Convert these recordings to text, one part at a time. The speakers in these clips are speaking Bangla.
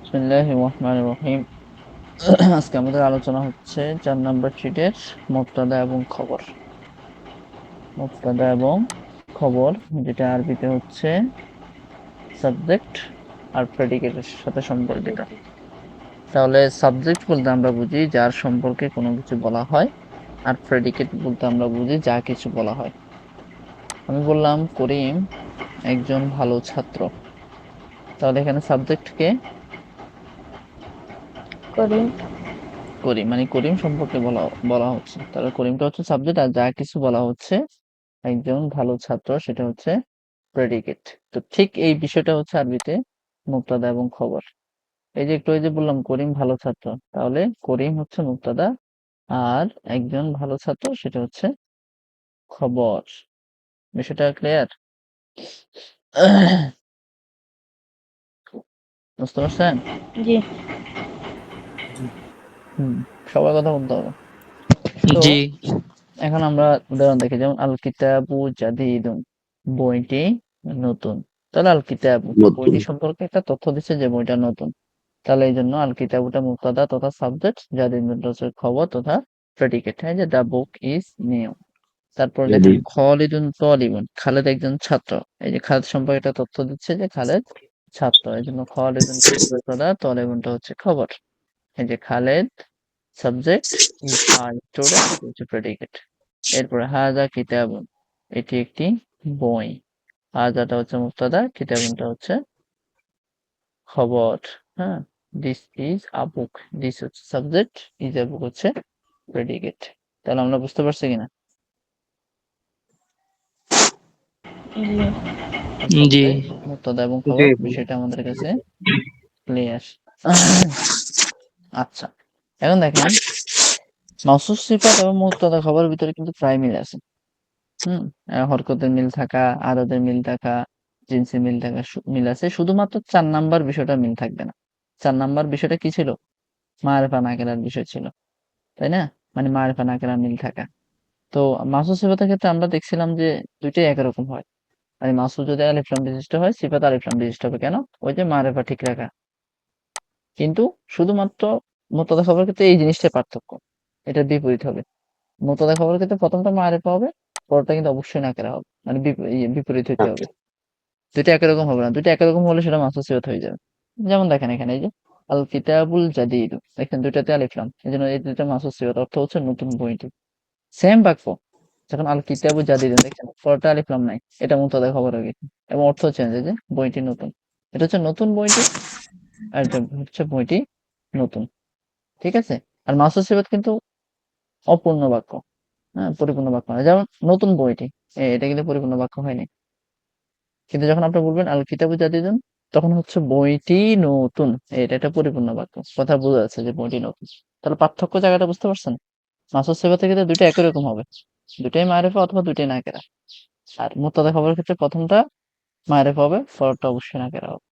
বিসমিল্লাহির রহমানির রহিম। আজকে আমাদের আলোচনা হচ্ছে 4 নাম্বার শিটের মুবতাদা এবং খবর। মুবতাদা এবং খবর, যেটা আরবিতে হচ্ছে সাবজেক্ট আর প্রেডিকেটের সাথে সম্পর্কিত। তাহলে সাবজেক্ট বলতে আমরা বুঝি যার সম্পর্কে কোনো কিছু বলা হয়, আর প্রেডিকেট বলতে আমরা বুঝি যা কিছু বলা হয়। আমি বললাম করিম একজন ভালো ছাত্র, তাহলে এখানে সাবজেক্ট কে? করিম করিম, মানে করিম সম্পর্কে বলা বলা হচ্ছে। তাহলে করিমটা হচ্ছে সাবজেক্ট, আর যা কিছু বলা হচ্ছে একজন ভালো ছাত্র সেটা হচ্ছে প্রেডিকেট। তো ঠিক এই বিষয়টা হচ্ছে আরবিতে মুবতাদা এবং খবর। এই যে একটু এই যে বললাম করিম ভালো ছাত্র, তাহলে করিম হচ্ছে মুবতাদা, আর একজন ভালো ছাত্র সেটা হচ্ছে খবর। বিষয়টা ক্লিয়ার? বুঝতে পারছেন? জি হুম, সবার কথা বলতে হবে। তো জি এখন আমরা উদাহরণ দেখি, যেমন আল কিতাবু জাদিদুন, বইটি নতুন। তাহলে আল কিতাবু, নতুন বইটি সম্পর্কে একটা তথ্য দিচ্ছে যে বইটা নতুন। তাহলে এই জন্য আল কিতাবুটা মুবতাদা তথা সাবজেক্ট, জাদিদুনটা হচ্ছে খবর তথা প্রেডিকেট। হ্যাঁ, যে দা বুক ইজ নিউ। তারপর যদি দেখেন খালিদুন তালিবুন, খালেদ একজন ছাত্র। এই যে খালেদ সম্পর্কে একটা তথ্য দিচ্ছে যে খালেদ ছাত্র, এই জন্য খালিদুন মুবতাদা, তালিবুনটা হচ্ছে খবর। এই যে Khaled subject, is a student হচ্ছে প্রেডিকেট। এরপরে হাজা কিতাবুন, এটি একটি বই। হাজাটা হচ্ছে মুবতাদা, কিতাবুনটা হচ্ছে খবর। হ্যাঁ, this is a book, this হচ্ছে সাবজেক্ট, ইজ আ বুক হচ্ছে প্রেডিকেট। তাহলে আমরা বুঝতে পারছি কিনা জি জি সাবজেক্ট, মুবতাদা এবং জি খবর বিষয়টা আমাদের কাছে ক্লিয়ার? আচ্ছা, এখন দেখেন মাউসুফ সিফাত এবং মুবতাদা খবরের ভিতরে কিন্তু প্রায় মিল আছে। হুম, হরকতের মিল থাকা, আদদের মিল থাকা, জিনসি মিল থাকা, মিল আছে। শুধুমাত্র 4 নাম্বার বিষয়টা মিল থাকবে না। 4 নাম্বার বিষয়টা কি ছিল? মারেফা নাকেরার বিষয় ছিল, তাই না? মানে মারেফা নাকেরা মিল থাকা। তো মাসুদ সিফাতের ক্ষেত্রে আমরা দেখছিলাম যে দুইটাই একরকম হয়। মানে মাসুদ যদি আলিফ লাম বিশিষ্ট হয়, সিফাত আলিফ লাম বিশিষ্ট হবে। কেন? ওই যে মারেফা ঠিক রাখা। কিন্তু শুধুমাত্র মুবতাদা খবরের ক্ষেত্রে এই জিনিসটাই পার্থক্য। এটা বিপরীত হবে। মুবতাদা খবরের ক্ষেত্রে প্রথমটা মারেফা হবে, পরেরটা কিন্তু অবশ্যই নাকেরা হবে। মানে বিপরীত হইতে হবে। দুইটা একই রকম হবে না। দুইটা একই রকম হলে সেটা মাসুসিয়ত হয়ে যাবে। যেমন দেখেন এখানে এই যে আল কিতাবুল জাদিদ, দেখেন দুইটাতে আলিফ লাম, এই জন্য এই দুইটা মাসুসিয়ত, অর্থ হচ্ছে নতুন বইটি। সেম বাক্য, যখন আল কিতাবু জাদিদ দেখেন পরটা আলিফ লাম নাই, এটা মুবতাদা খবর হয়ে গেছে এবং অর্থ চেঞ্জ, এই যে বইটি নতুন, এটা হচ্ছে নতুন বইটি, আর এটা হচ্ছে বইটি নতুন। ঠিক আছে? আর মাসুসিয়ত কিন্তু অপূর্ণ বাক্য, হ্যাঁ, পরিপূর্ণ বাক্য না। যেমন নতুন বইটি, এটা কিন্তু পরিপূর্ণ বাক্য হয়নি। কিন্তু যখন আপনি বলবেন আল কিতাবু জাদিদুন, তখন হচ্ছে বইটি নতুন, এটা একটা পরিপূর্ণ বাক্য, কথা বোঝা যাচ্ছে যে বইটি নতুন। তাহলে পার্থক্য জায়গাটা বুঝতে পারছেন? মাসুদ সিফাতের ক্ষেত্রে দুইটা একই রকম হবে, দুইটাই মারিফা অথবা দুইটাই নাকেরা। আর মুবতাদা খবরের ক্ষেত্রে প্রথমটা মারিফা হবে, পরেরটা অবশ্যই নাকেরা হবে।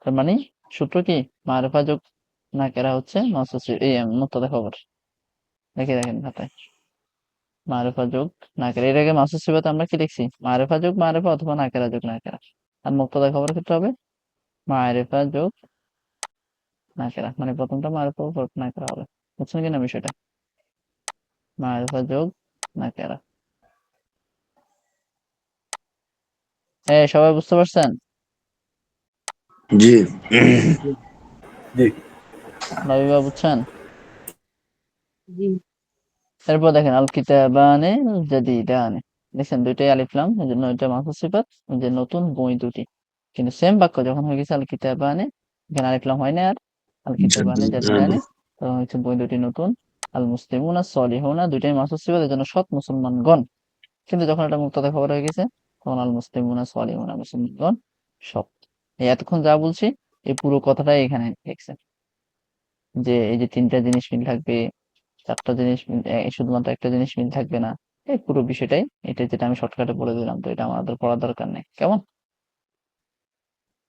তার মানে সূত্র কি? মারিফা যোগ নাকেরা হচ্ছে মাসুদ এই মুবতাদা খবর। দেখে দেখেন খাতায়, মারিফা যোগ নাকেরা। এর আগে মাসুদ সিফাতে আমরা কি দেখছি? মারিফা যোগ মারিফা অথবা নাকেরা যোগ নাকেরা। আর মুবতাদা খবরের ক্ষেত্রে হবে মারিফা যোগ নাকেরা, মানে প্রথমটা মারিফা পরটা নাকেরা হবে। বুঝছেন কিনা বিষয়টা? মারিফা যোগ নাকেরা। সবাই বুঝতে পারছেন? জি জি লাবিবা বুঝছেন? জি এরপর দেখেন আল কিতাবানে জাদিদানে, দেখছেন দুইটাই আলিফ লাম, এই জন্য এটা মাফুজ সিফাত, যে নতুন বই দুটি। কিন্তু সেম বাক্য যখন হয়ে গেছে আল কিতাবানে, এখানে আলিফ লাম হয় না, আর আল কিতাবানে জাদিদানে, তখন হচ্ছে বই দুটি নতুন। আল মুসলিমুনা সলিহুনা, দুইটাই মাফুজ সিফাত, এই জন্য সৎ মুসলমানগণ। কিন্তু যখন এটা মুবতাদা খবর হয়ে গেছে, তখন আল মুসলিমুনা সলিহুনা, মুসলমানগণ সৎ। এই এতক্ষণ যা বলছি, এই পুরো কথাটাই এখানে লিখছে, যে এই যে 3টা জিনিস মিল থাকবে, 4টা জিনিস মিল, শুধুমাত্র একটা জিনিস মিল থাকবে না। এই পুরো বিষয়টাই, এটা যেটা আমি শর্টকাটে বলে দিলাম, তো এটা আমাদের পড়ার দরকার নেই। কেমন?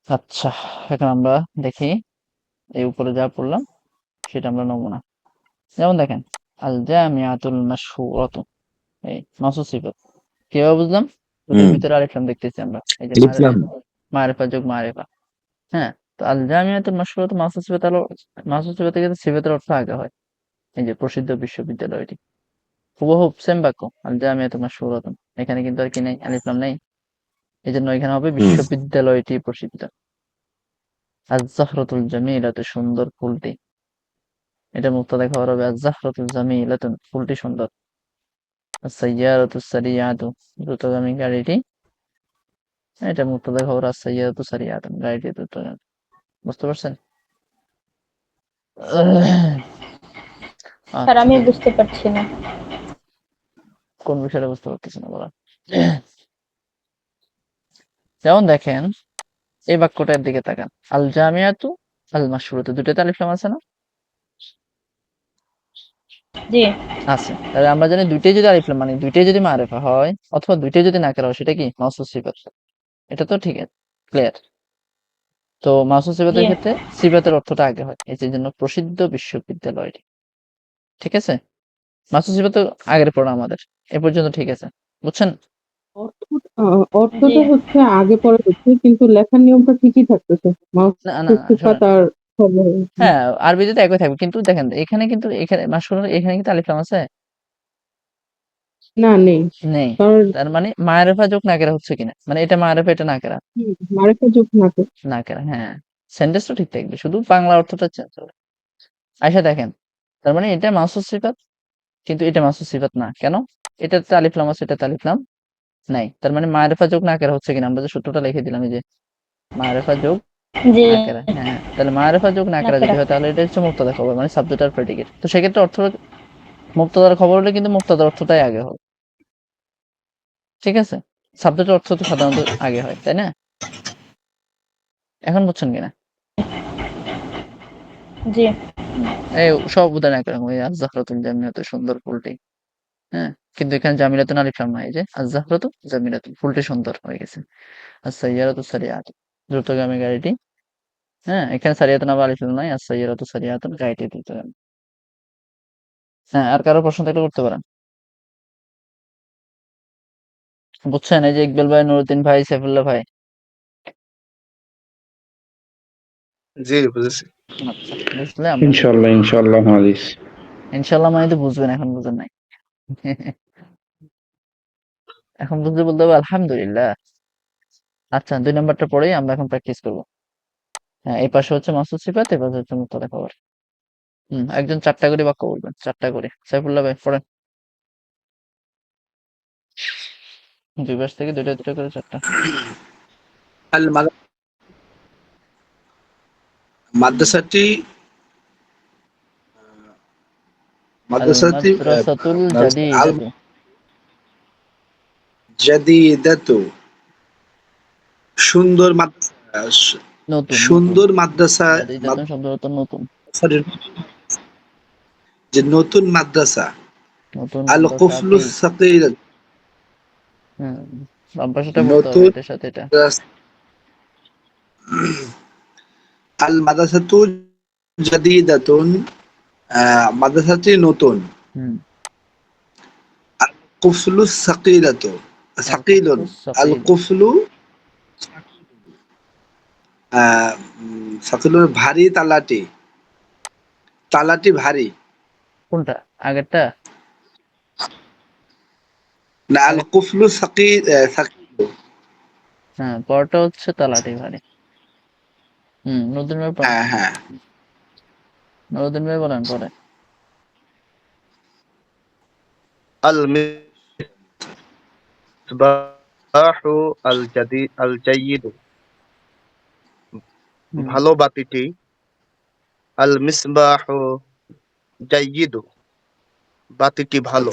আচ্ছা, এখন আমরা দেখি এই উপরে যা পড়লাম সেটা আমরা নমুনা। যেমন দেখেন আল জামিআতুল মাশহুরাতু, এই মাসুদ সিফাত কিভাবে বুঝলাম? ওটার ভিতরে আরেকটা দেখতেছি আমরা, এই যে লিখলাম মারিফা যোগ মারিফা। হ্যাঁ, তো আল জামিয়াতুল মাশহুরাতু মাহসুস সিফাতের ক্ষেত্রে সিফাতের অর্থ আগে হয়। এই যে প্রসিদ্ধ বিশ্ববিদ্যালয়টি হুবহুব সেম বাক্য আল জামিয়াতুল মাশহুরাতু, এখানে কিন্তু আর কি নেই, আলিফ লাম নেই, এই জন্য এখানে হবে বিশ্ববিদ্যালয়টি প্রসিদ্ধ। আজ-জাহরাতুল জামিলাতু, সুন্দর ফুলটি, এটা মুক্তাদা খবর হবে আজ-জাহরাতুল জামিলাতু, ফুলটি সুন্দর। আস-সাইয়ারাতু সারিয়াতু, দ্রুতগামী গাড়িটি, এটা মুক্তাদা খবর আস-সাইয়ারাতু সারিয়াতু, গাড়িটি দ্রুতগামী। বুঝতে পারছেন? স্যার আচ্ছা, আমি বুঝতে পারছি না। কোন বিষয়টা বুঝতে পারতেছি না বলা? যেমন দেখেন এই বাক্যটার দিকে তাকান, আল জামিয়াতু আল মাশহুরাতু, দুটোতে আলিফ লাম আছে না? জি আছে। তাহলে আমরা জানি দুইটাই যদি আলিফ লাম মানে দুইটাই যদি মারিফা হয় অথবা দুইটাই যদি নাকিরা হয় সেটা কি মাউসুফ সিফাত। এটা তো ঠিক আছে, ক্লিয়ার। তো মাউসুফ জি সিফাতের ক্ষেত্রে সিফাতের অর্থটা আগে হয়, এই জন্য প্রসিদ্ধ বিশ্ববিদ্যালয়টি। ঠিক আছে, মাউসুফ সিফাত তো আগের পড়া আমাদের, এ পর্যন্ত ঠিক আছে, বুঝছেন? জি অর্থটা হচ্ছে আগে পরে হচ্ছে, কিন্তু লেখার নিয়মটা ঠিকই থাকতেছে। না না মাউসুফ সিফাত শোনেন, আর খবর। হ্যাঁ আরবিতে তো একই থাকবে, কিন্তু দেখেন এখানে মাশহুর, এখানে কিন্তু আলিফ লাম আছে না, নেই। নেই। কারণ তার মানে মায়েরফা যোগ নাকেরা হচ্ছে কিনা, মানে এটা মায়েরফা এটা নাকেরা, মারেফা যোগ নাকে। নাকেরা, হ্যাঁ সেন্টেন্স তো ঠিক থাকবে, শুধু বাংলা অর্থটা চেঞ্জ হবে। আচ্ছা দেখেন, তার মানে এটা মাসুস সিফাত, কিন্তু এটা মাসুস সিফাত না কেন? এটাতে আলিফ লাম আছে, এটাতে আলিফ লাম নাই, তার মানে মায়েরফা যোগ নাকেরা হচ্ছে কিনা, আমরা যে সূত্রটা লিখে দিলাম, এই যে মায়েরফা যোগ জি নাকেরা, হ্যাঁ হ্যাঁ, তাহলে মায়েরফা যোগ নাকেরা যদি নাকেরা। হয় তাহলে এটা হচ্ছে মুক্তাদা খবর, মানে সাবজেক্ট আর প্রেডিকেট। তো সেক্ষেত্রে অর্থ মুক্তাদার খবর হলে কিন্তু মুক্তাদার অর্থটাই আগে হবে। ঠিক আছে, সাবজেক্টের অর্থ তো সাধারণত আগে হয়, তাই না? এখন বুঝছেন কিনা? জি এই সব উদাহরণ একরকম, ওই আজ-জাহরাতুল জামিলাতু, সুন্দর ফুলটি, হ্যাঁ, কিন্তু এখানে জামিলাতুন আলিফ লাম নাই, এই যে আজ-জাহরাতু জামিলাতু, ফুলটি সুন্দর হয়ে গেছে। আস-সাইয়ারাতু সারিয়াতুন, দ্রুতগামী গাড়িটি, হ্যাঁ, এখানে সারিয়াতুন আবার আলিফ লাম নাই, আস-সাইয়ারাতু সারিয়াতুন, গাড়িটি দ্রুতগামী। হ্যাঁ, আর কারো প্রশ্ন থাকলে করতে পারেন। বুঝছেন? এই যে ইকবাল ভাই, নুরুদ্দিন ভাই, সাইফুল্লাহ ভাই। জি বুঝেছি। আচ্ছা, বুঝলে আমরা লিখব। ইনশাআল্লাহ হাদিস। ইনশাআল্লাহ মানে তো বুঝবেন, এখন বুঝেন নাই। এখন বুঝতে বলতে হবে আলহামদুলিল্লাহ। আচ্ছা, ২ নাম্বারটা পড়েই আমরা এখন প্র্যাকটিস করব। হ্যাঁ, এই পাশে হচ্ছে মাসুদ সিফাত, এই পাশে হচ্ছে মুবতাদা খবর। একজন ৪ টা করে বাক্য বলবেন, ৪ টা করে। সাইফুল্লাহ ভাই পড়েন। ২ পাশ থেকে ২ টা করে ৪ টা। আল মাদ্রাসাটি আল মাদ্রাসাটি মাদ্রাসাতুল আল জাদিদাতু। জাদিদাতু, সুন্দর মাদ্রাসা, নতুন, নতুন। সুন্দর মাদ্রাসা, জাদিদাতুন শব্দের অর্থ নতুন। সরি, যে নতুন মাদ্রাসা। নতুন আল কুফলুস মাদ্রাসাটি। সাকির, হুম, বাম পাশেটা বলতে হবে নতুন এটার সাথে এটা। আল মাদ্রাসাতু জাদিদাতুন, মাদ্রাসাটি নতুন। হুম। আল কুফলু সাকিলাতু, আল সাকিলুন, কুফলুস আল সাকিল। কুফলু সাকিলুন, ভারী তালাটি, তালাটি ভারী। কোনটা? আগেরটা? না, আল আগের, কুফলু সাকিলু। হ্যাঁ, পরেরটা হচ্ছে তালাটি ভারী। নতুন ভাবে পড়েন। হ্যাঁ হ্যাঁ। নতুন ভাবে বলেন পরে। আল মিসবাহু আল জাইয়িদু, হুম। ভালো বাতিটি। আল মিসবাহু জাইয়িদু, বাতিটি ভালো।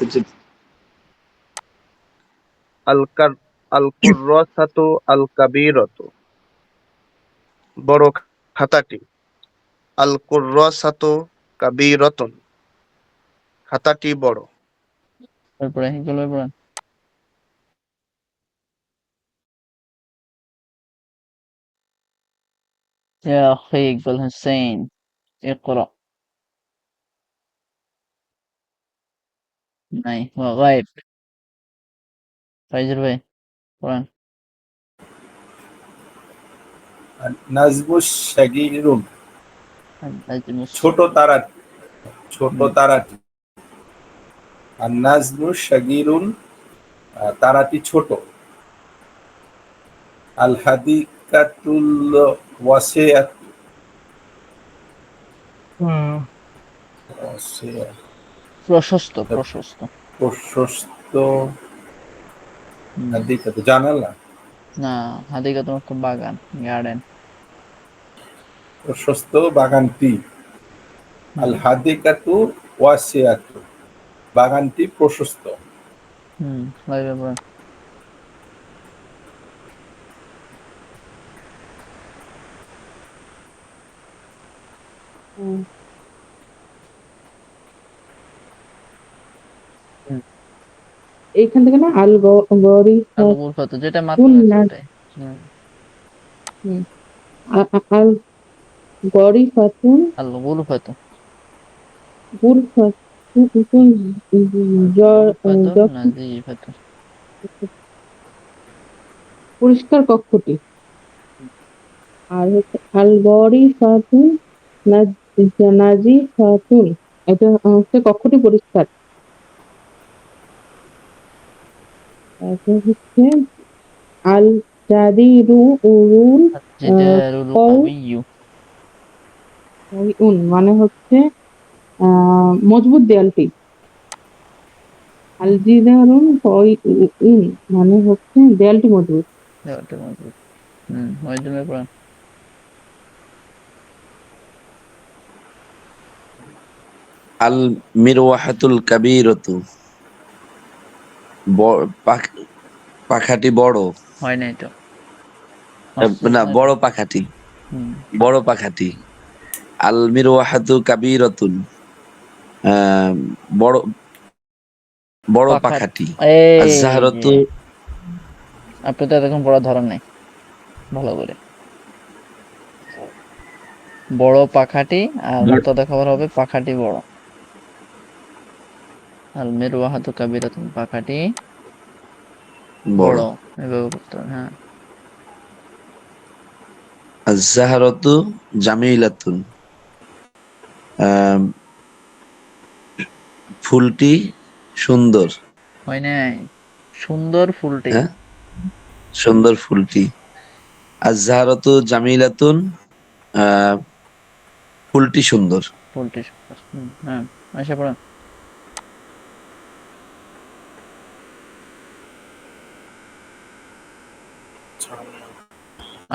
আল কুররাসাতু আল কাবীরাতু, বড় খাতাটি। আল কুররাসাতু কাবীরাতুন, খাতাটি বড়। তারপরে ইকবাল ভাই পড়েন। يا أخي إقبال حسين اقرأ. নাই, গায়েব। ফাইজুর ভাই পড়েন। নাজমুস সাগীরুন, নাজমুস ছোট তারাটি, ছোট হুম, তারাটি। আর নাজমুস সাগীরুন, তারাটি ছোট। আল হাদিকাতুল ওয়াসিআত, ওয়াসিআত, প্রশস্ত প্রশস্ত প্রশস্ত। হুম, হাদিকাতু জানালা, না হাদিকা তোমার তো বাগান গার্ডেন প্রশস্ত বাগানটি। আল হুম হাদিকাতু ওয়াসিআত, বাগানটি প্রশস্ত। হুম লাগবে পড়েন। হুম। হুম, এইখান থেকে না আল গরি আল গুরফাত যেটা মাত্র আছে ওটাই হুম আল গরি ফাতুন আল গুরফাত গুল গুরফাতুন নাজিফাত পরিষ্কার কক্ষটি। আর হচ্ছে আল গরি ফাতুন নাজি ফাতুন, এটা হচ্ছে কক্ষটি পরিষ্কার। তারপর হচ্ছে আল জাদিরু উরুল জিদারুল কাবিয়্যু মানে হচ্ছে মজবুত দেয়ালটি। আল জিদারুন মানে হচ্ছে দেয়ালটি মজবুত। দেওয়াটা মজবুত ওই জন্য পড়েন। আল মিরওয়াহাতুল কাবীরাতু, পাখাটি বড়। হয় নাই তো মাহসুস না, নাই তো বড় পাখাটি, হুম বড় পাখাটি। আল মিরওয়াহাতু কাবীরাতুন, আহ, বড় বড় পাখা পাখাটি। এই যে আজ-জাহরাতু, আপনি তো এতক্ষণ পড়া ধরেন নাই ভালো করে। বড় পাখাটি আর মুক্তাদা খবর হবে পাখাটি বড়। আল মিরওয়াহাতু কাবিরাতুন পাখাটি বড়। বড় এভাবে করতে হবে হ্যাঁ আজ-জাহরাতু জামিলাতুন, আহ, ফুলটি সুন্দর। হয় নাই সুন্দর ফুলটি হ্যাঁ, সুন্দর ফুলটি। আজ-জাহরাতু জামিলাতুন, আহ, ফুলটি সুন্দর। ফুলটি সুন্দর হ্যাঁ আশা পড়েন।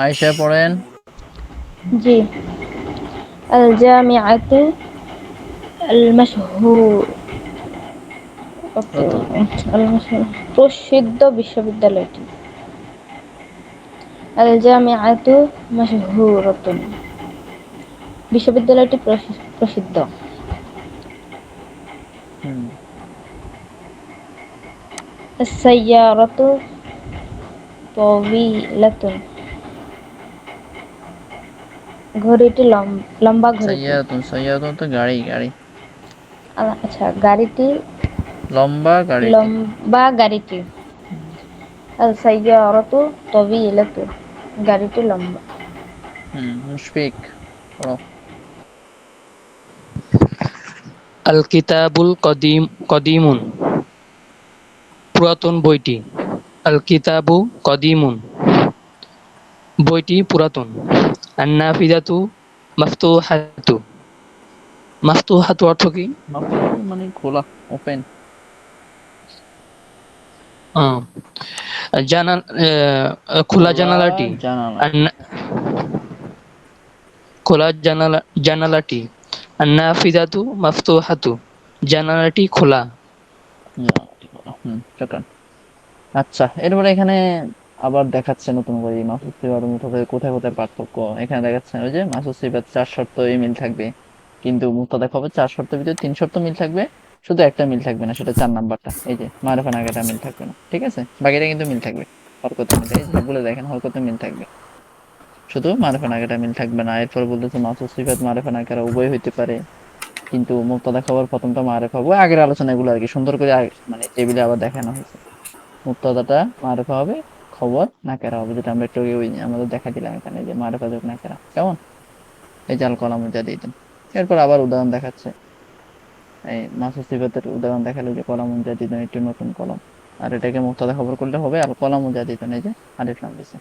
আয়শা পড়েন জি। আল জামিআতু আল মাশহুর, রতন প্রসিদ্ধ বিশ্ববিদ্যালয়টি। আল জামিআতু মাশহুরাতুন, বিশ্ববিদ্যালয়টি প্রসিদ্ধ। হুম আস-সাইয়ারাতু তাওয়িলাতুন, ঘড়িটি লম্বা ঘড়িটি। সাইয়ারাতুন তো গাড়ি গাড়ি আচ্ছা, গাড়িটি লম্বা গাড়িটি লম্বা গাড়িটি। হুম আল-সাইয়ারাতু তাওয়িলাতু, গাড়িটি লম্বা। মুশফিক পড়ো আল কিতাবুল কদিমুন, পুরাতন বইটি। আল কিতাবু কদিমুন, বইটি পুরাতন। আন-নাফিযাতু মাফতুহাতু, মাফতুহাতু অর্থ কি? মাফতুহ মানে খোলা ওপেন আহ, খোলা খোলা জানালাটি। জানালা আন- খোলা জানালাটি। আন-নাফিযাতু মাফতুহাতু, জানালাটি খোলা। জানালাটি খোলা শুকরান। আচ্ছা এরপরে এখানে আবার দেখাচ্ছে নতুন করে এই মাসুদ সিফাতের মধ্যে কোথায় কোথায় পার্থক্য এখানে দেখাচ্ছে ওই যে মাসুদ সিফাত 4 শর্ত মিল থাকবে কিন্তু মুক্তাদা খবর 4 শর্তের ভিতরে 3 শর্ত মিল থাকবে শুধু একটা মিল থাকবে না সেটা 4 নাম্বারটা এই যে মারফা নাগাটা মিল থাকবে না ঠিক আছে বাকিটা কিন্তু মিল থাকবে হরকতে মিল এই যে বলে দেখেন হরকতে মিল থাকবে শুধু মারফা নাগাটা মিল থাকবে না এরপর বলতেছে মাসুদ সিফাত মারফা নাগারা উভয় হইতে পারে কিন্তু মুক্তাদা খবর প্রথমটা মারফা হবে আগের আলোচনাগুলো আর কি সুন্দর করে মানে টেবিলে আবার দেখানো হয়েছে মুক্তাদাটা মারফা হবে খবর নাকেরা হবে, যেটা আমরা একটু আগে ওই আমাদের দেখা দিলাম এখানে যে মারিফাতুন নাকেরা। কেমন? এই জাল কলামু জাদিদুন। এরপর আবার উদাহরণ দেখাচ্ছে, এই মাসুস সিফাতের উদাহরণ দেখালো যে কলামুন জাদিদুন একটি নতুন কলম, আর এটাকে মুবতাদা খবর করলে হবে আল কলামু জাদিদুন, এই যে আলিফ লাম দিছে।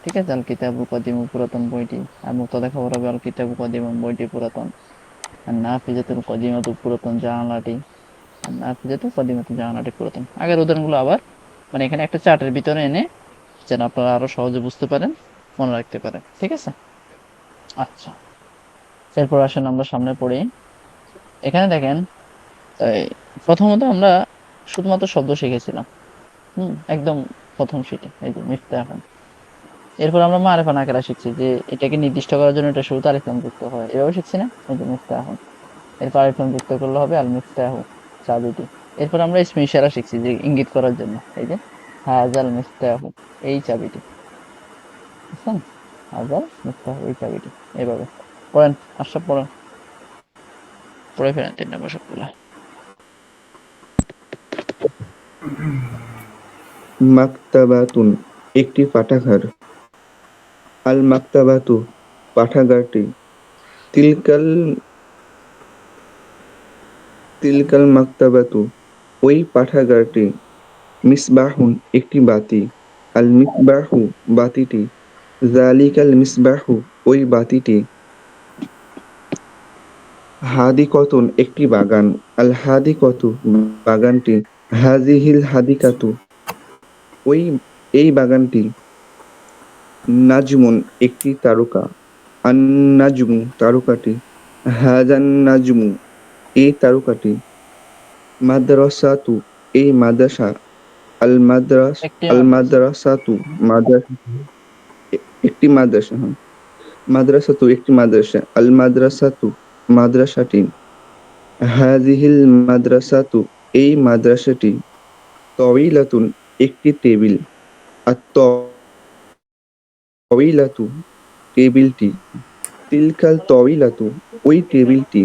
ঠিক আছে, আল কিতাবু কদিমু পুরাতন বইটি, আর মুবতাদা খবর হবে আল কিতাবু কদিমুন বইটি পুরাতন, আর নাফিজাতুল কদিমাতু পুরাতন জানালাটি, আর নাফিজাতু কদিমাতু জানালাটি পুরাতন। আগের উদাহরণগুলো আবার মানে এখানে একটা চার্টের ভিতরে এনে যেন আপনারা আরো সহজে বুঝতে পারেন, মনে রাখতে পারেন। ঠিক আছে, আচ্ছা এরপর আসেন আমরা সামনে পড়ি। এখানে দেখেন, এই প্রথমত আমরা শুধুমাত্র শব্দ শিখেছিলাম, একদম প্রথম শীটে, এই যে মিফতাহুন। এরপর আমরা মারিফা নাকেরা শিখছি, যে এটাকে নির্দিষ্ট করার জন্য এটা শুরুতে আলিফ লাম যুক্ত হয়, এভাবে শিখছি না, এই যে মিফতাহুন। এরপর আলিফ লাম যুক্ত করলে হবে আল মিফতাহু, চাবিটি। এরপর আমরা ইসমে ইশারা শিখছি, যে ইঙ্গিত করার জন্য, এই যে হাযাল মিফতাহু, এই চাবিটি। বুঝছেন? হাযাল মিফতাহু, এই চাবিটি। এইভাবে পড়েন, আশরাফ পড়েন, পড়ে ফেলেন 3 নম্বর সবগুলা। মাকতাবাতুন একটি পাঠাগার। আল মাকতাবাতু পাঠাগারটি। তিলকাল তিলকাল মাকতাবাতু ওই পাঠাগারটি। মিসবাহুন একটি বাতি। আল মিসবাহু বাতিটি। যালিকাল মিসবাহু ওই বাতিটি। হাদিকতুন একটি বাগান। আল হাদিকতু বাগানটি। হাযিহিল হাদিকাতু এই বাগানটি। নাজমুন একটি তারকা। আন নাজমু তারকাটি। হাযান নাজমু এই তারকাটি। মাদ্রাসাতু এই মাদ্রাসা। আল একটি মাদ্রাসা। মাদ্রাসাতু মাদ্রাসা একটি মাদ্রাসা। মাদ্রাসাতু একটি মাদ্রাসা। আল মাদ্রাসাতু মাদ্রাসাটি। হাযিহিল মাদ্রাসাতু এই মাদ্রাসাটি। তাওয়িলাতুন একটি টেবিল। আত-তাওয়িলাতু টেবিলটি। তিলকাল তাওয়িলাতু ওই টেবিলটি।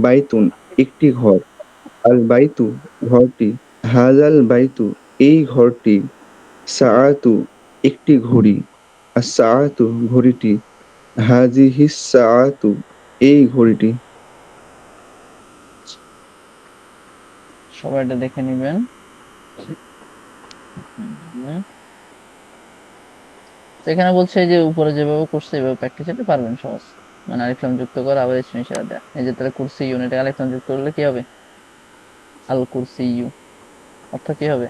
বাইতুন একটি ঘর। আল বাইতু ঘরটি। হাযাল বাইতু এই ঘরটি। সাআতু একটি ঘড়ি। আস-সাআতু ঘড়িটি। হাযিহিস সাআতু এই ঘড়িটি। সবাই এটা দেখে নিবেন। তো এখানে বলছে যে উপরে যেভাবে করছে এভাবে প্র্যাকটিস করতে পারবেন সহজ, মানে আলিফ লাম যুক্ত করে আবার ইসমে ইশারা দেয়া। এই যে তাহলে কুরসি ইউনিটে আলিফ লাম যুক্ত করলে কি হবে? আল কুরসি ইউ, অর্থ কি হবে?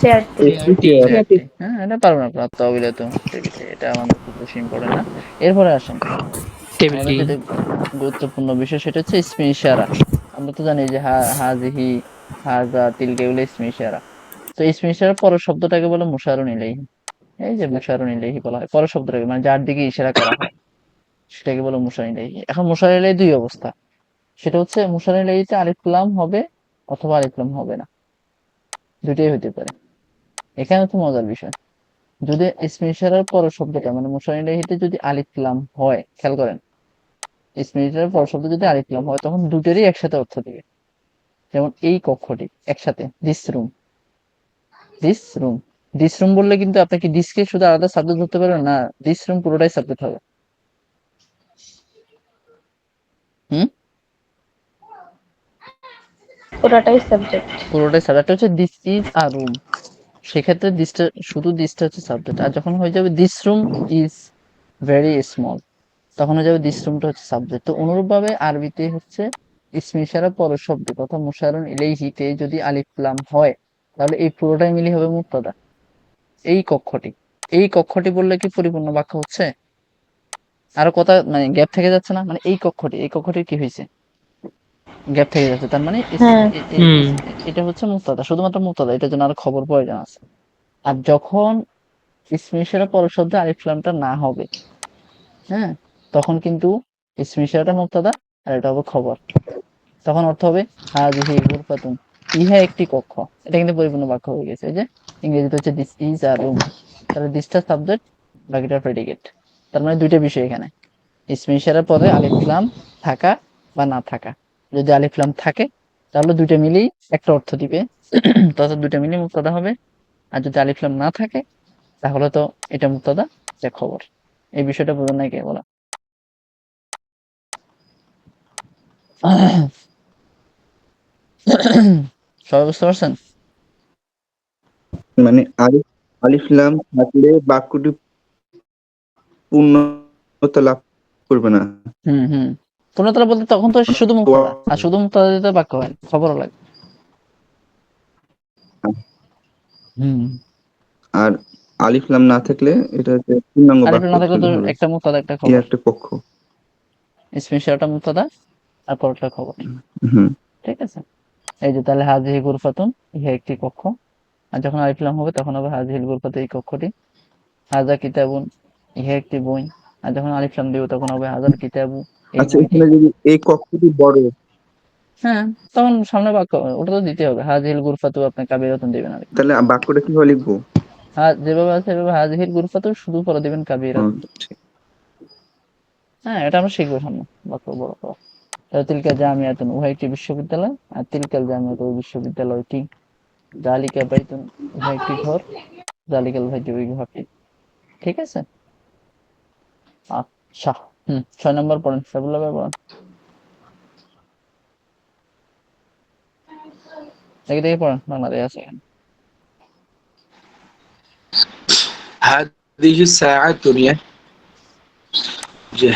চেয়ারটি। চেয়ারটি। হ্যাঁ, এটা পারবেন আপনারা, তাওয়িলাত টেবিলটি, এটা আমাদের খুব বেশি ইম্পর্টেন্ট না। এরপরে আসেন আমাদের টেবিলটি। যেটা গুরুত্বপূর্ণ বিষয়, সেটা হচ্ছে ইসমে ইশারা। আমরা তো জানি যে হাযিহি, হাযা, তিলকা এগুলো ইসমে ইশারা। তো ইসমে ইশারার পরের শব্দটাকে বলে মুশারুন ইলাইহি। এই যে মুশারুন ইলাইহি বলা হয় পরের শব্দটাকে, মানে যার দিকে ইশারা করা হয় সেটাকে বলে মুশারুন ইলাইহি। এখন মুশারুন ইলাইহি দুই অবস্থা, সেটা হচ্ছে মুশারুন ইলাইহিতে আলিফ লাম হবে অথবা আলিফ লাম হবে না, দুটোই হতে পারে। এখানে তো মজার বিষয়, যদি ইসমে ইশারার পরের শব্দটা মানে মুশারুন ইলাইহিতে যদি আলিফ লাম হয়, খেয়াল করেন, ইসমে ইশারার পরের শব্দ যদি আলিফ লাম হয় তখন দুটোরই একসাথে অর্থ দিবে। যেমন এই কক্ষটি, একসাথে this room, this room. This room বললে কিন্তু আপনি কি দিসকে শুধু আলাদা সাবজেক্ট ধরতে পারবেন না, দিস রুম পুরোটাই সাবজেক্ট হবে। হুম, পুরোটাই সাবজেক্ট। পুরোটাই সাবজেক্ট হচ্ছে দিস ইজ আ রুম, সেক্ষেত্রে দিসটা, শুধু দিসটা হচ্ছে সাবজেক্ট। আর যখন হয়ে যাবে this room is very small, তখন হয়ে যাবে দিস রুমটা হচ্ছে সাবজেক্ট। তো অনুরূপভাবে আরবিতে হচ্ছে ইসমে ইশারা পরের শব্দ তথা মুশারুন ইলাইহিতে যদি আলিফ লাম হয় তাহলে এই পুরোটাই মিলি হবে মুবতাদা। এই কক্ষটি, এই কক্ষটি বললে কি পরিপূর্ণ বাক্য হচ্ছে? আরো কথা মানে গ্যাপ থেকে যাচ্ছে না, মানে এই কক্ষটি, এই কক্ষটির কি হয়েছে? গ্যাপ থেকে যাচ্ছে, তার মানে হ্যাঁ। এটা হচ্ছে মুবতাদা, শুধুমাত্র মুবতাদা, এটার জন্য আরো খবর প্রয়োজন আছে। আর যখন ইসমে ইশারা পরের শব্দে আলিফ লামটা না হবে, হ্যাঁ, তখন কিন্তু ইসমে ইশারাটা মুবতাদা আর এটা হবে খবর। তখন অর্থ হবে হাযিহি গুরফাতুন, ইহা একটি কক্ষ। এটা কিন্তু পরিপূর্ণ বাক্য হয়ে গেছে। এই যে ইংরেজিতে হচ্ছে দিস ইজ আ রুম, তাহলে দিসটা সাবজেক্ট, বাকিটা প্রেডিকেট। তার মানে দুইটা বিষয় এখানে, ইসমে ইশারার পরে আলিফ লাম থাকা বা না থাকা। যদি আলিফ লাম থাকে তাহলে দুইটা মিলেই একটা অর্থ দিবে। তাহলে দুইটা মিলেই মুক্তাদা হবে। আর যদি আলিফ লাম না থাকে তাহলে তো এটা মুক্তাদা, এটা খবর। এই বিষয়টা বোঝেন নাই কে বলা? সবাই বুঝতে পারছেন? মানে আলিফ আলিফ লাম থাকলে বাক্যটি পূর্ণতা লাভ করবে না। হুম। পূর্ণতা বলতে তখন তো শুধু মুক্তাদা, আর শুধু মুক্তাদা দিতে বাক্য হয় না, খবরও লাগে। হুম। আর আলিফ লাম না থাকলে এটা হচ্ছে পূর্ণাঙ্গ আলিফ বাক্য লাম না থাকলে তো হবে। একটা মুক্তাদা, একটা এই খবর। একটা পক্ষ। স্পেশালটা মুক্তাদা আর পরটা খবর। হুম। ঠিক আছে? এই যে তাহলে হাজিহি গুরফাতুন, ইহা একটি কক্ষ। আর যখন আলিফ লাম হবে তখন হবে হাজিহিল গুরফাতু, এই কক্ষটি। হাজা কিতাবুন, ইহা একটি বই। আর যখন আলিফ লাম দিব তখন হবে হাজার কিতাবু, এই আচ্ছা, বইটি। এখানে যদি এই কক্ষটি বড়, হ্যাঁ, তখন সামনে বাক্য ওটা তো দিতে হবে। হাজিহিল গুরফাতু আপনার কাবিরাতুন দিবেন আর কি। তাহলে বাক্যটা কিভাবে লিখবো? যেভাবে আছে সেভাবে হাজিহিল গুরফাতু, শুধু পরে দিবেন কাবিরাতুন। ঠিক। হ্যাঁ, এটা আমরা শিখবো সামনে বাক্য বড় করা। তাহলে তিলকা জামিয়াতুন, উহা একটি বিশ্ববিদ্যালয়। আর তিলকাল জামিয়াত, ওই বিশ্ববিদ্যালয়টি। জালিকা বাইতুন, উহা একটি ঘর। জালিকাল বাইতু, ওই ঘরটি। ঠিক আছে? আচ্ছা। 6 নম্বর পড়েন, সাইফুল্লাহ ভাই পড়েন। দেখে পড়েন, বাংলাদেশ আছে এখানে। হাদিহি সাআতুন, যে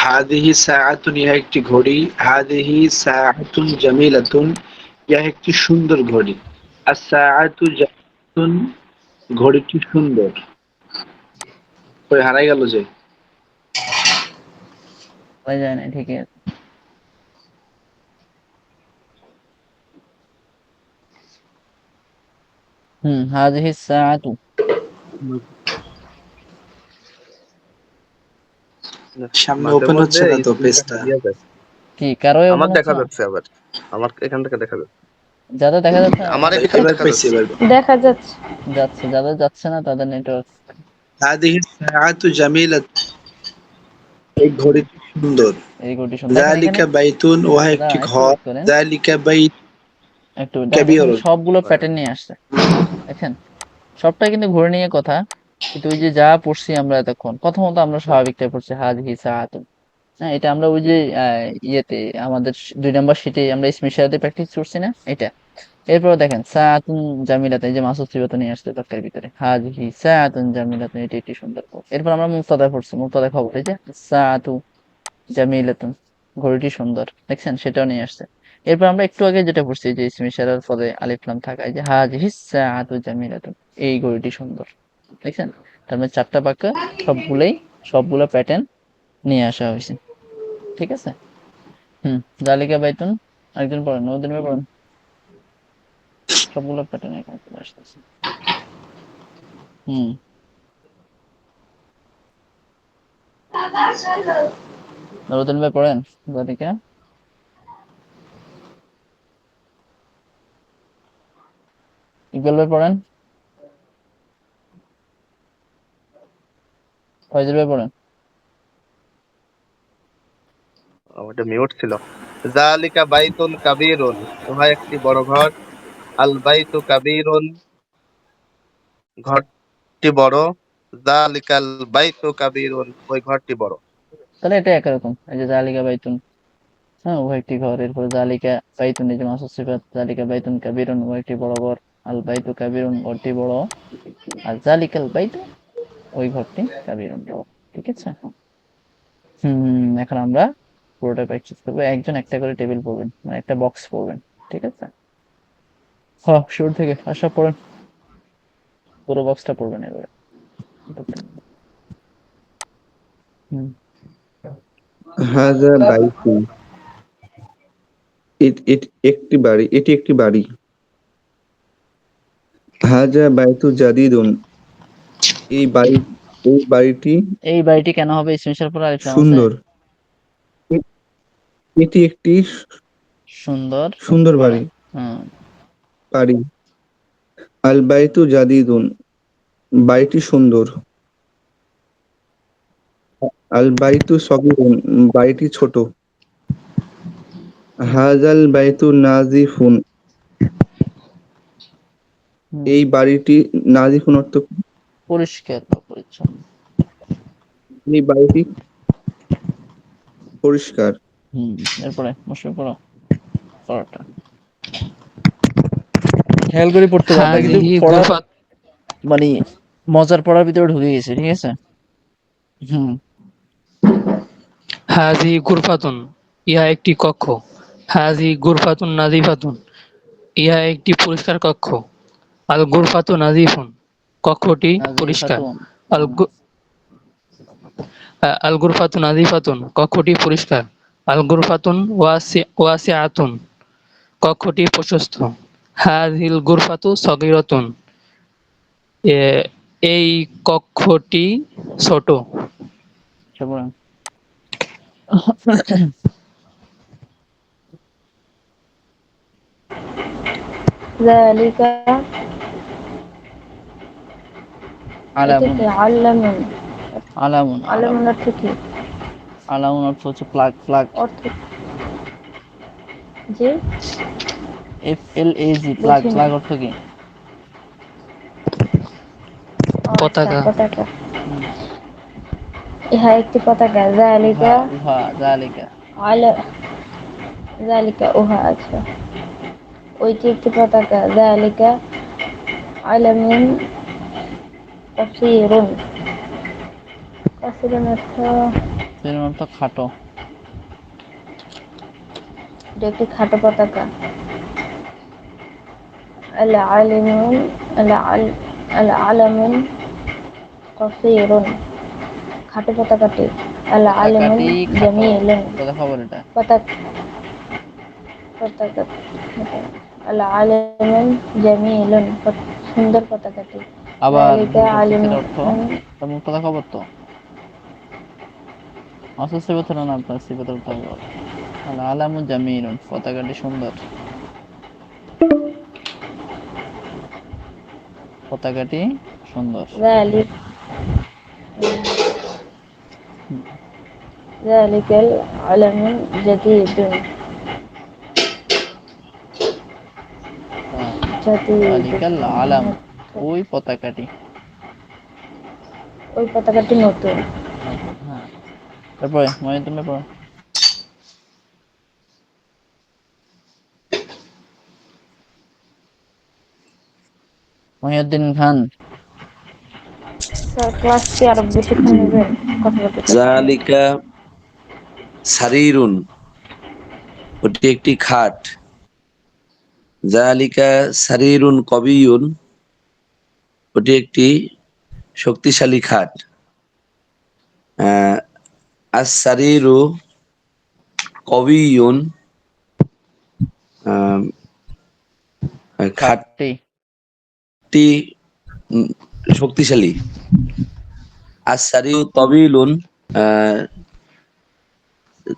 হাদিহি সাআতুন, ইহা একটি ঘড়ি। হাদিহি সাআতুন জামিলাতুন, ইহা একটি সুন্দর ঘড়ি। as-সাআতু জামিলাতুন, ঘড়িটি সুন্দর। কই হারাই গেল যে? বলা যায় না, ঠিকই আছে। হাযিহি সাআতু। সামনে মাঝে ওপেন মধ্যে হচ্ছে না তো স্ক্রিনটা পেজটা। হারিয়ে যায়। কি কারো আমার ওপেন হচ্ছে দেখা না? যাচ্ছে আবার, আমার এখান থেকে দেখা যাচ্ছে। যাদের দেখা যাচ্ছে না আমার এখানে এবার দেখা পাইছি, যাচ্ছে। এবার দেখা যাচ্ছে। যাচ্ছে, যাদের যাচ্ছে না তাদের নেটওয়ার্ক। হাদিহি সাআতু জামিলাতুন, এই ঘড়িটি সুন্দর। এই কোটি শুন, দেখেন এখানে যালিকা বাইতুন, ওহা দাদা একটি একটু ঘর। ওয়েট করেন। যালিকা বাইত একটু দেখেন এখানে কাবীরুন। সবগুলো প্যাটার্ন নিয়ে আসছে। দেখেন সবটাই কিন্তু ঘুরে নিয়ে কথা। কিন্তু ওই যে যা পড়ছি আমরা এতক্ষণ, প্রথমত আমরা স্বাভাবিকটাই পড়ছি, হাযিহি সাআতুন। হ্যাঁ, এটা আমরা ওই যে ইয়েতে আমাদের 2 নম্বর শীটে আমরা স্পেশালিতে প্র্যাকটিস করছি না এটা। এরপর দেখেন সাআতুন জামিলাতুন, এই যে মাসুদ সিবাত নিয়ে আসছে তরকারির ভিতরে, হাযিহি সাআতুন জামিলাতুন, এটি একটি সুন্দর খবর। এরপর আমরা মুক্তাদা পড়ছি, মুক্তাদা খবর, এই যে সাআতু জামিলাতুন, ঘড়িটি সুন্দর, দেখছেন সেটাও নিয়ে আসছে। এরপর আমরা একটু আগে যেটা পড়ছি যে ইসমি ইশারার পদে আলিফ লাম থাকা, এই যে হাযিহি সাআতু জামিলাতুন, এই ঘড়িটি সুন্দর, দেখছেন। তার মানে 4টা বাক্য সবগুলোই, সবগুলো প্যাটার্ন নিয়ে আসা হয়েছে। ঠিক আছে? জালিকা বাইতুন, আরেকজন পড়েন, নদীন ভাই পড়েন। সবগুলো প্যাটার্ন এখানে চলে আসতেছে। হুম নদীন ভাই পড়েন, জালিকা। ইকবাল ভাই পড়েন। ফয়জুল ভাই পড়েন। ওটা মিউট ছিল। যালিকা বাইতুন কাবীরুন, উহা একটি বড় ঘর। আল বাইতু কাবীরুন, ঘরটি বড়। যালিকাল বাইতু কাবীরুন, ওই ঘরটি বড়। তাহলে এটা একরকম, এই যে জালিকা বাইতুন, হ্যাঁ, ও একটি ঘর। এরপর জালিকা বাইতুন, এই যে মাসুদ সিফাত, জালিকা বাইতুন কাবিরুন, ও একটি বড় ঘর। আল বাইতু কাবিরুন, ঘরটি বড়। আর জালিকাল বাইতু, ওই ঘরটি কাবিরুন, বড়। ঠিক আছে? এখন আমরা পুরোটা প্র্যাকটিস করবো। একজন একটা করে টেবিল পড়বেন, মানে একটা বক্স পড়বেন। ঠিক আছে? হ্যাঁ, শুরু থেকে আশা পড়েন, পুরো বক্সটা পড়বেন এবারে। হুম হাজা বাইতু, একটি বাড়ি, এটি একটি বাড়ি। হাজা বাইতু জাদিদুন, এই বাড়ি, এই বাড়িটি এই বাড়িটি কেন হবে স্পেশাল পরে আলিফ লাম আছে? সুন্দর। এ- এটি একটি সুন্দর সুন্দর বাড়ি। হুম বাড়ি। আল বাইতু জাদিদুন, বাড়িটি সুন্দর। আল বাইতু সগীরুন, বাড়িটি ছোট। হাজাল বাইতু নাজিফুন, হুম, এই বাড়িটি নাজিফুন অর্থ কি? পরিষ্কার বা পরিচ্ছন্ন। এই বাড়িটি পরিষ্কার। হুম, এরপরে বসে পড়ো পড়াটা খেয়াল করে পড়তে হবে। আমরা কিন্তু হাযিহি পড়ার গুরফাত মানে মজার পড়ার ভিতরে ঢুকে গেছে, ঠিক আছে? হুম, হাযিহি গুরফাতুন, ইহা একটি কক্ষ। হাযিহি গুরফাতুন নাযিফাতুন, ইহা একটি পরিষ্কার কক্ষ। আল গুরফাতু নাযিফুন, কক্ষটি পরিষ্কার। নাজিফাতুন। আল গু- আল গুরফাতু নাযিফাতুন, কক্ষটি পরিষ্কার। আল গুরফাতুন ওয়াসিআতুন, কক্ষটি প্রশস্ত। হাযিহিল গুরফাতু সগীরাতুন, এই কক্ষটি ছোট। তারপরে ذلك আলামুন। এটাকে আল্লামুন। আলামুন। আল্লামুন অর্থ কি? আলামুন অর্থ হচ্ছে ফ্ল্যাগ। ফ্ল্যাগ। অর্থ যে FLAG ফ্ল্যাগ। বুঝিনি। ফ্ল্যাগ অর্থ কি? ও আচ্ছা, পতাকা। পতাকা। হুম, ইহা একটি পতাকা। উহা। যালিকা উহা যালিকা। আলা যালিকা উহা, আচ্ছা, ওইটি একটি পতাকা। যালিকা আলামুন কাসীরুন। কাসীরুন অর্থ এর অর্থ খাটো। এটা একটি খাটো পতাকা। আল আলিমুন আল আলামুন কাসীরুন, খাটো পতাকাটি। আল আলিমুন পতাকাটি খাটো। জামিলুন, কোথা খবর এটা? পতাকা পতাকা আল আলিমুন জামিলুন, সুন্দর পতাকাটি। আবার যালিকা ভুল করতেছে আলিমুন অর্থ। তার মুক্তদা খবর তো আসল সিবত না আপনার সিবত অর্থ খবর। আল আলামু জামিলুন, পতাকাটি সুন্দর। পতাকাটি সুন্দর। ذلك হুম, ذلك العلم جديد হ্যাঁ, جديد যালিকাল আলাম, ওই পতাকাটি ওই পতাকাটি নতুন। নতুন। হ্যাঁ, তারপরে তুমি পড়ো। মহিউদ্দিন খান। স্যার, ক্লাস কি আরো বেশিক্ষণ নেবেন? কথা বলতে চাচ্ছি। জালিকা সারিরুন, ওটি একটি খাট। জালিকা সারিরুন কবিয়ুন, ওটি একটি শক্তিশালী খাট। আস সারিরু কবিয়ুন, খাটটি। খাটটি উম, শক্তিশালী। আর সারিউ তবিলুন,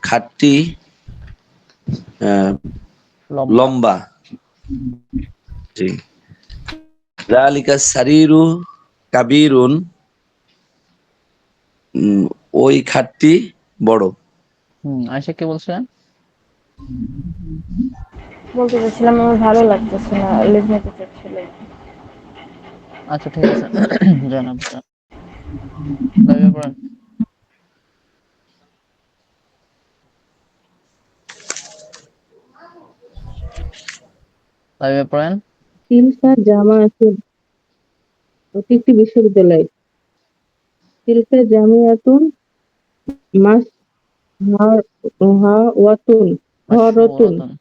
খাটটি লম্বা। লম্বা। জি। যালিকা সারিরু কাবিরুন, ওই খাটটি বড়। আয়শা কে বলছিলেন? বলতে চাচ্ছিলাম আমার ভালো লাগতেছে না, লিভ নিতে চাচ্ছিলাম। আচ্ছা, ঠিক আছে। জানাব লাইভে পড়েন। লাইভে পড়েন। তিলকা জামায়াতুন, ওটি একটি বিশ্ববিদ্যালয়। তিলকা জামিয়াতুন মাশহাওয়াতুন হরতুন, মাশহুরাতুন।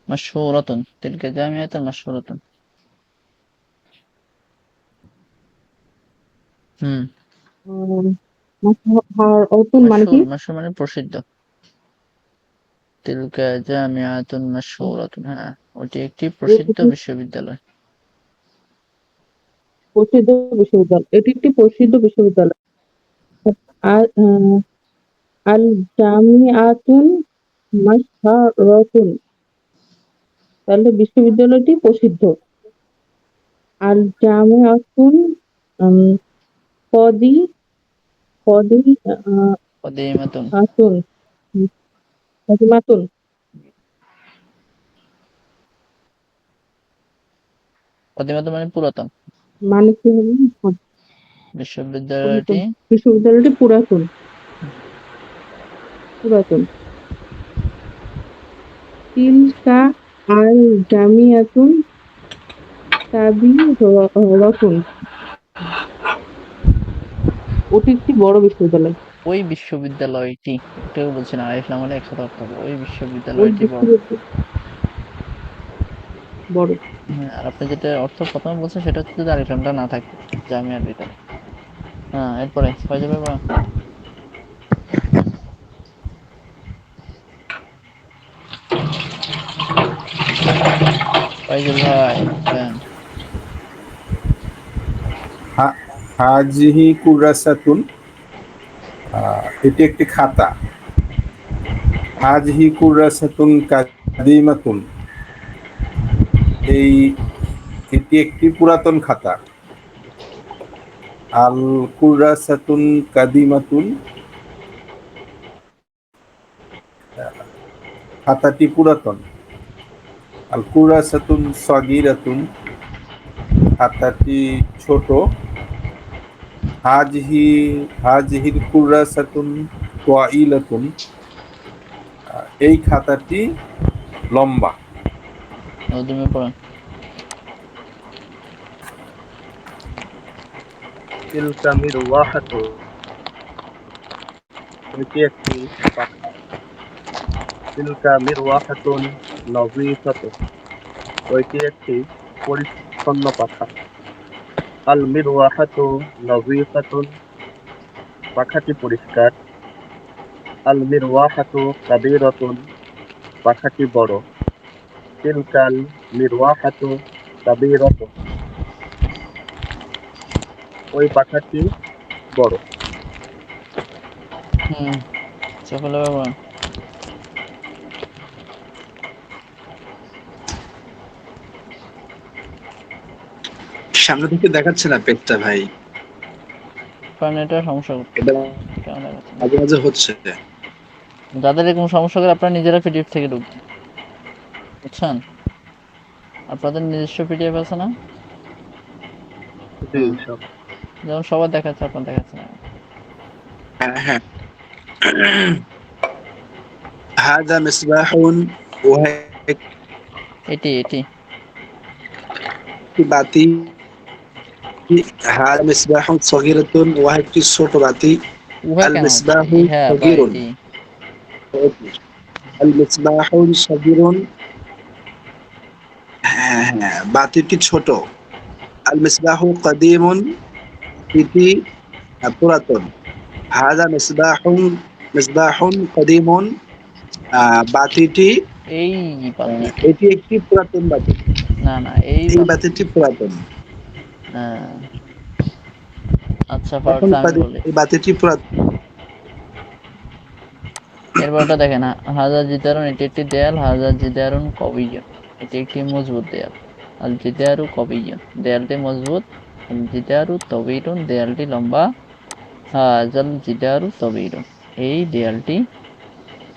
মাশহুরাতুন, তিলকা জামিয়াতুন মাশহুরাতুন। হুম, মাশহাওয়াতুন মানে কি? মাশহুর মানে প্রসিদ্ধ। তিলকা জামিআতুন মাশহুরাতুন, হ্যাঁ, ওটি একটি প্রসিদ্ধ বিশ্ববিদ্যালয়। প্রসিদ্ধ বিশ্ববিদ্যালয়, এটি একটি প্রসিদ্ধ বিশ্ববিদ্যালয়। আর আল জামিআতুন মাশহারাতুন, তাহলে বিশ্ববিদ্যালয়টি প্রসিদ্ধ। আল জামিআতুন কদি কদি কদিমাতুন আসুন ফাতিমাতুন কদিমাতুন মানে পুরাতন। মানে কি হবে? বিশ্ববিদ্যালয়টি পুরাতন বিশ্ববিদ্যালয়টি পুরাতন পুরাতন তিলকা আল জামিয়াতুন তাবিরাতুন ওটি একটি বড় বিশ্ববিদ্যালয়। ওই বিশ্ববিদ্যালয়টি, একটু বলছি না, আলিফ লাম হলে একসাথে অর্থ হবে। ওই ওই বিশ্ববিদ্যালয়টি বড়। বিশ্ববিদ্যালয় বড়। হ্যাঁ, আর আপনি যেটা অর্থ প্রথমে বলছেন সেটা হচ্ছে যদি আলিফ লামটা না থাকে জামিয়ার ভিতরে। হ্যাঁ, এরপরে ফয়জুল ভাই বলেন। ফয়জুল ভাই বলেন। হাজিহি কুরাসাতুন, এটি একটি খাতা। হাজিহি কুরাসাতুন কাদিমাতুন, এটি একটি পুরাতন খাতা। আল কুরাসাতুন কাদিমাতুন, খাতাটি পুরাতন। আল কুরাসাতুন সগীরাতুন, খাতাটি ছোট। হাজিহিল কুরাসাতুন তাওয়িলাতুন, এই খাতাটি লম্বা। নজরুল পড়েন। তিলকা মিরওয়াহাতু, এটি একটি পাখা। তিলকা মিরওয়াহাতুন নযীফাতুন, ওইটি একটি পরিচ্ছন্ন পাখা। আল মিরওয়াহাতু নযীফাতুন, পাখাটি পরিষ্কার। আল মিরওয়াহাতু কাবীরাতুন, পাখাটি বড়। তিলকাল মিরওয়াহাতু কাবীরাতুন, ওই পাখাটি বড়। হুম, সফল ভাই বলেন। সামনে থেকে দেখাচ্ছে না পেজটা ভাই, কারণ এটা সমস্যা করতে এটা কেন দেখাচ্ছে না? মাঝে মাঝে হচ্ছে। যাদের এরকম সমস্যা করে আপনারা নিজেরা পিডিএফ থেকে ঢুকবেন, বুঝছেন? আপনাদের নিজস্ব পিডিএফ আছে না? জি হুম, সব। যেমন সবার দেখাচ্ছে, আপনার দেখাচ্ছে না। হ্যাঁ হ্যাঁ। হাদা মিসবাহুন, ওহা এটি একটি বাতি। হাদা মিসবাহুন সগীরাতুন, ওহা একটি ছোট বাতি। উহা আল কেন হচ্ছে? মিসবাহু ইহা বা সগীরুন, এটি। আল মিসবাহুন সগীরুন, হ্যাঁ হ্যাঁ, বাতিটি ছোট। আল মিসবাহু কাদিমুন, এটি পুরাতন। হাদা মিসবাহুন কাদিমুন, বাতিটি, এই বাতি। এটি একটি পুরাতন বাতি। না না, এই এই বাতি। বাতিটি পুরাতন। হ্যাঁ, আচ্ছা এখন পারছে, আমি বলি। এই বাতিটি পুরাতন। এরপরটা দেখেন, হাজার জিদারুন, এটি একটি দেয়াল। হাজার জিদারুন কবিয়্য, এটি একটি মজবুত দেয়াল। আল জিদারু কবিয়্য, দেয়ালটি মজবুত। আল জিদারু তবিরুন, দেয়ালটি লম্বা। হাজাল জিদারু তবিরুন, এই দেয়ালটি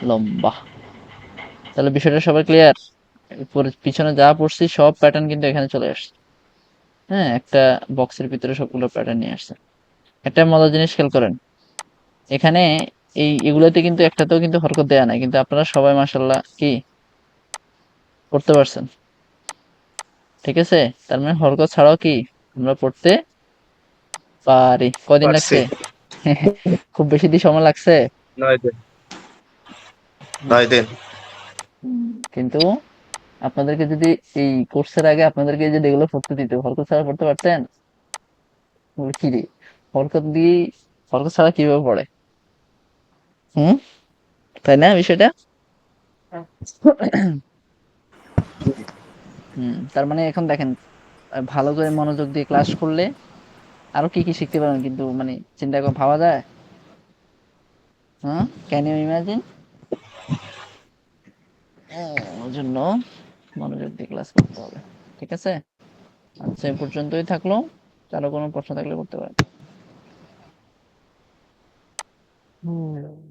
লম্বা। তাহলে বিষয়টা সবাই ক্লিয়ার? পিছনে যা পড়ছি সব প্যাটার্ন কিন্তু এখানে চলে আসছে। হ্যাঁ, একটা বক্সের ভিতরে সবগুলো প্যাটার্ন নিয়ে আসছে। একটা মজার জিনিস খেয়াল করেন, এখানে এগুলোতে কিন্তু একটাতেও কিন্তু হরকত দেয়া নাই, কিন্তু আপনারা সবাই মাশাআল্লাহ কি করতে পারছেন। ঠিক আছে, তার মানে হরকত ছাড়াও কি আমরা পড়তে পারি। কদিন পারছি। লাগছে? খুব বেশি দিন সময় লাগছে? 9 দিন। 9 দিন। কিন্তু আপনাদেরকে যদি এই কোর্সের আগে আপনাদেরকে যদি এগুলো পড়তে দিত, হরকত ছাড়া পড়তে পারতেন? বলে, কি রে, হরকত দিয়ে, হরকত ছাড়া কিভাবে পড়ে? হুম, তাই না বিষয়টা? তার মানে এখন দেখেন, ভালো করে মনোযোগ দিয়ে ক্লাস করলে আরো কি কি শিখতে পারবেন, কিন্তু মানে চিন্তা করে ভাবা যায়? হ্যাঁ, ক্যান ইউ ইমাজিন? ওর জন্য মনোযোগ দিয়ে ক্লাস করতে হবে। ঠিক আছে, আচ্ছা এই পর্যন্তই থাকলো। কারো কোনো প্রশ্ন থাকলে করতে পারেন। হুম